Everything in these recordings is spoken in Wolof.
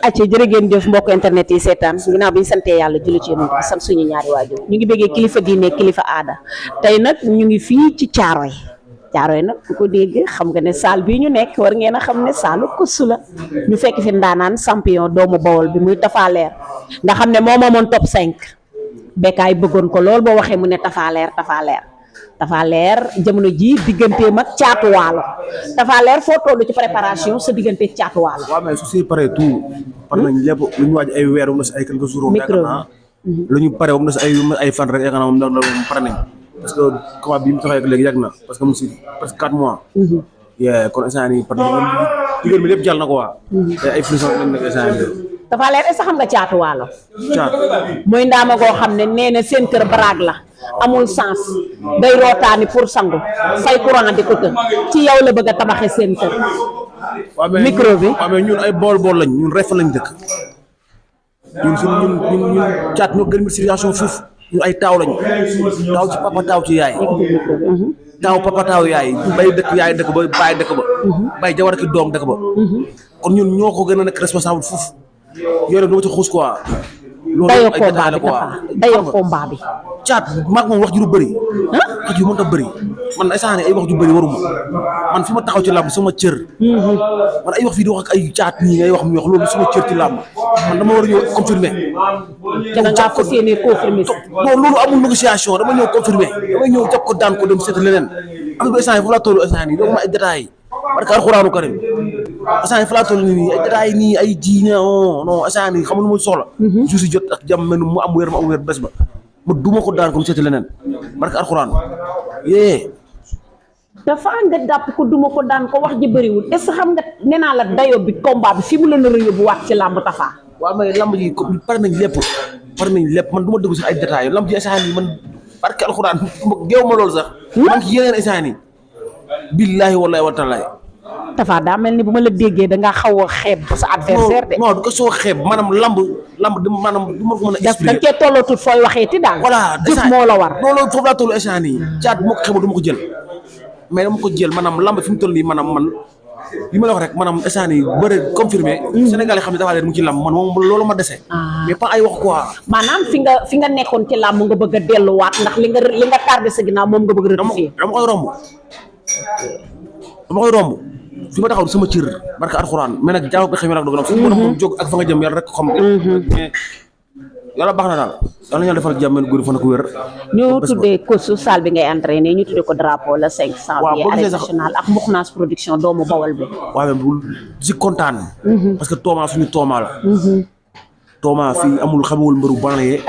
acca jërë ngeen jëf mbokk internet yi seetaan ginnaaw bi ñu santee yàlla julli ci yonent bi sant suñu ñaari waajur ñu ngi bëggee kilifa diine kilifa aada tey nag ñu ngi fii ci Caaroy nag ku ko dégg xam nga ne saal bii ñu nekk war ngeen a xam ne saalu Kossou la ñu fekk fi ndaanaan champion doomu Bawol bi muy Tapha Leer nga xam ne moo moomoon top 5 Bécaye bëggoon ko lool boo waxee mu ne Tapha Leer jamono ji digganteem ak Caatu Waalo Tapha Leer foo toll ci préparation sa diggante Caatu Waalo. waaw mais su si paree tout par nañ lépp lu ñu waaj ay weer mu des ay quelques jours. micro lu ñu pare mu des ay fan rek yaakaar naa moom pare nañ parce que combat bi mu taxawee ak léegi yàgg na parce que mu si presque 4 mois. kon instant yii parce que diggante bi lépp jàll na ko waa. te ay finition lañ nekk instant yii. Tapha Leer est-ce que xam nga Caatu Waalo. Caatu mooy ndaama goo xam ne nee na seen kër baraag la amul sens day rootaani pour sangu fay courant di ko të ci yow la bëgg a tabaxee seen kër. micro bi waaw mais ñun ay bool lañ ñun Réfane lañ dëkk ñun Caat ñoo gën a situation foofu ñun ay taaw lañu taaw ci papa taaw ci yaay. taaw papa taaw yaay bay dëkk yaay dëkk ba baay dëkk ba. bay jawar ki doom dëkk ba. kon ñun ñoo ko gën a nekk responsable foofu yore dama ci xuus quoi. dayoo combat bi dayoo combat bi. Caat maag moom wax ju lu bëri. wax ju mënta bëri man instant ay wax ju bëri waruma man fi ma taxaw ci làmb sama cër. man ay wax fii di wax ak ay Caat ñii ngay wax mu wax loolu sama cër ci làmb man dama war a ñëw confirmer. te da ngaa fas yéene confirmer. non loolu amul négociation dama ñëw confirmer damay ñëw jàpp ko daan ko dem seet leneen am na instant yi foofu laa toll instant yi loolu ma ay détails parce que alxuraanu karim instant yi fa laa toll nii ay détails nii ay jiine non instant yi xam lu ma soxla. su si jot ak jàmm mel mu am wér bés ba ma duma ko daan ko mu seet leneen parce que alxuraan yee. dafa nga dàpp ko duma ko daan ko wax ji bëriwul est-ce que xam nga nee naa la dayo bi combat bi fi mu la nar a yóbbuwaat ci làmb Tapha. waaw mais lamb ji pare nañ lépp man du ma dugg si ay détails lamb ji instant yi man barke alxuraan géew ma loolu sax. man ci yeneen instant yi billaahi wallaahi wa taala. Tapha daa mel ni bu ma la déggee da ngaa xaw a xeeb sa adversaire de. non du ko soo xeeb maanaam lamb maanaam du ma ko mën a expliquer. da nga cee tollootul fooy waxee ti daal. voilà jëf moo la war. non loolu foofu laa toll instant yi Caat bu ma ko xeeboo du ma ko jël mais dama ko jël maanaam lamb fi mu toll nii maanaam man. li ma la wax rek maanaam instant yii bëri confirmé. Sénégal yi xam ne Tapha Leer mu ngi ci làmb man moom loolu ma dese. mais pas ay wax quoi. maanaam fi nga nekkoon ci làmb nga bëgg a delluwaat ndax li nga tardé sa ginnaaw moom nga bëgg a rectifier. dama koy romb fi ma taxaw sama cër barka alxuraan mais nag jaaw bi xëy na nag doog na. fu mu mën a jóg ak fa nga jëm yàlla rek xam nga. mais yàlla baax na daal yàlla na defal jàmm góor fa na ko wér. ñu tuddee Kossou salle bi ngay entraîné ñu tuddee ko drapeau le 5 janvier arène nationale ak Moukhnas production doomu Bawol bi. waaw mais si kontaan. parce que Tooma suñu Tooma la. Tooma fii amul xamewul mbëru banlieue.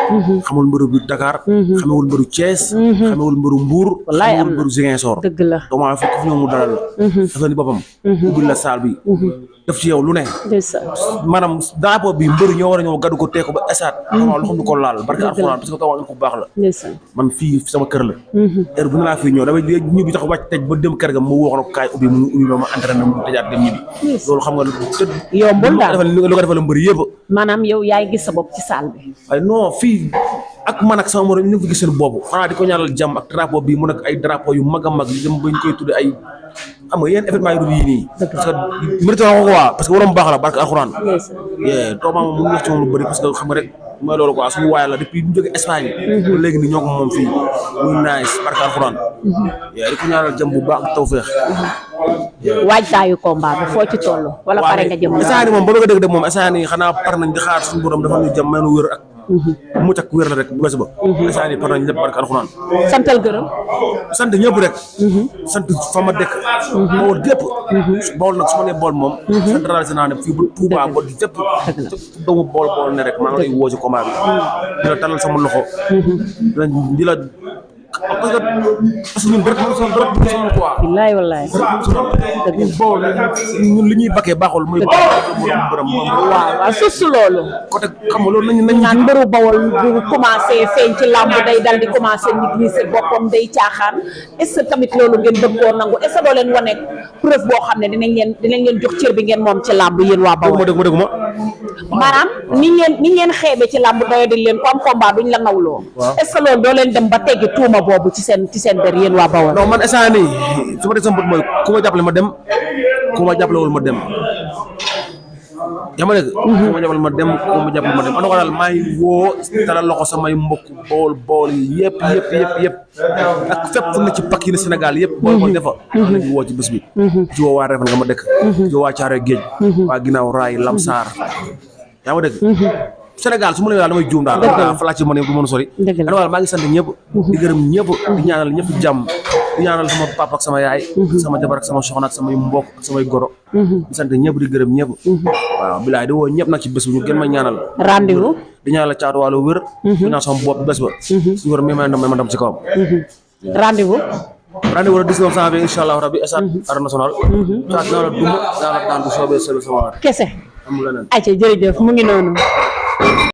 xamewul mbëru biir Dakar. xamewul mbëru Thiès. xamewul mbëru Mbour. wallaay am xamewul mbëru Ziguinchor. dëgg la Tooma fekk fi ñoom mu dalal la. dafa ni boppam. ubbil la salle bi. def ci yow lu ne. maanaam drapeau bi mbëri ñoo war a ñëw gàddu ko tee ko ba esaat. Tooma loxo du ko laal barke alxuraan parce que Tooma ko baax la. man fii sama kër la. heure bu ne laa fii ñëw damay ñibbi tax wàcc tej ba dem kër ga mu wax na ko kaay ubbi mu ubbi ma entraîné mu tëjaat dem ñibbi. loolu xam nga yombul daal lu ko defal mbëri yëpp. maanaam yow yaay gis sa bopp ci salle bi. waaye non fii ak man ak sama morom ñu ngi gis seen bopp xanaa di ko ñaanal jàmm ak drapeau bi mu nekk ay drapeau yu mag a mag yi dem ba ñu koy tudde ay xam nga yenn événement yu dul yii nii. parce que mérite na ko quoi parce que waroon baax la barke alxuraan. Tooma moom mu ngi wax ci moom lu bëri parce que xam nga rek mooy loolu quoi suñu waay la depuis ñu jógee Espagne. ba léegi nii ñoo ko moom fii muy nice barke alxuraan. di ko ñaanal jàmm bu baax ak tawfeex. waajtaayu combat bi foo ci toll. wala pare nga jëm instant yii moom ba nga dégg de moom instant yii xanaa par nañ di xaar suñu borom dafa ñu jàmm may nu wér ak. mucc ak wér la rek bu bés ba. instant yii par nañ lépp barke alxuraan. santal gërëm. sant ñëpp rek. sant fa ma dëkk. Bawol gépp. Bawol nag su ma nee Bawol moom. sant réalisé naa ne fii ba Touba ba di fépp. doomu Bawol ne rek maa ngi lay woo ci combat bi. di la talal sama loxo. di la. parce que ñun bëri na sama bëri na sama quoi. billaay wallaay. ñun li ñuy bakkee baaxul muy. waaw suuf loolu. côté xam nga loolu nañu naan mbëru Bawol bu commencé feeñ ci làmb day dal di commencé négliger boppam day caaxaan est-ce que tamit loolu ngeen bëgg koo nangu est-ce que doo leen wane preuve boo xam ne dinañ leen jox cër bi ngeen moom ci làmb yéen waa Bawol. dëgg ma maanaam ni ngeen xeebe ci làmb doyo di leen ko am combat duñ la nawloo. est-ce que loolu doo leen dem ba teggi tuuma boobu ci seen der yéen waa Bawol. non man instant nii su ma dee sama bët mooy ku ma jàppale ma dem ku ma jàppalewul ma dem yaa ma dégg ku ma jàppal ma dem ku ma jàppal ma dem en tout cas daal maa ngi woo talal loxo samay mbokk bool yi yëpp ak fépp fu ne ci pakk yi Sénégal yëpp bool defa lañu woo ci bés bi ci woo waa Réfane nga ma dëkk ci woo waa Caaroy Géej waa Ginnaaw Raay Lamsaar yaa ma dégg Sénégal su ma la daal damay juum daal fa laa ci mën du mën a sori daal maa ngi sant ñëpp di gërëm ñëpp di ñaanal ñëpp jàmm di ñaanal sama papa ak sama yaay sama jabar ak sama soxna ak samay mbokk ak samay goro di sant ñëpp di gërëm ñëpp waaw bilaay di woo ñëpp nag ci bés bi ñu gën ma ñaanal rendez-vous di ñaanal Caatu Waalo wér di ñaan sama bopp bés ba suñu war may ma ndam ci kawam rendez-vous le 19 janvier inshallah rabbi esat arène nationale saa dina la duma dina la daan du soobee selu sama kese amul leneen ayca jërëjëf mu ngi noonu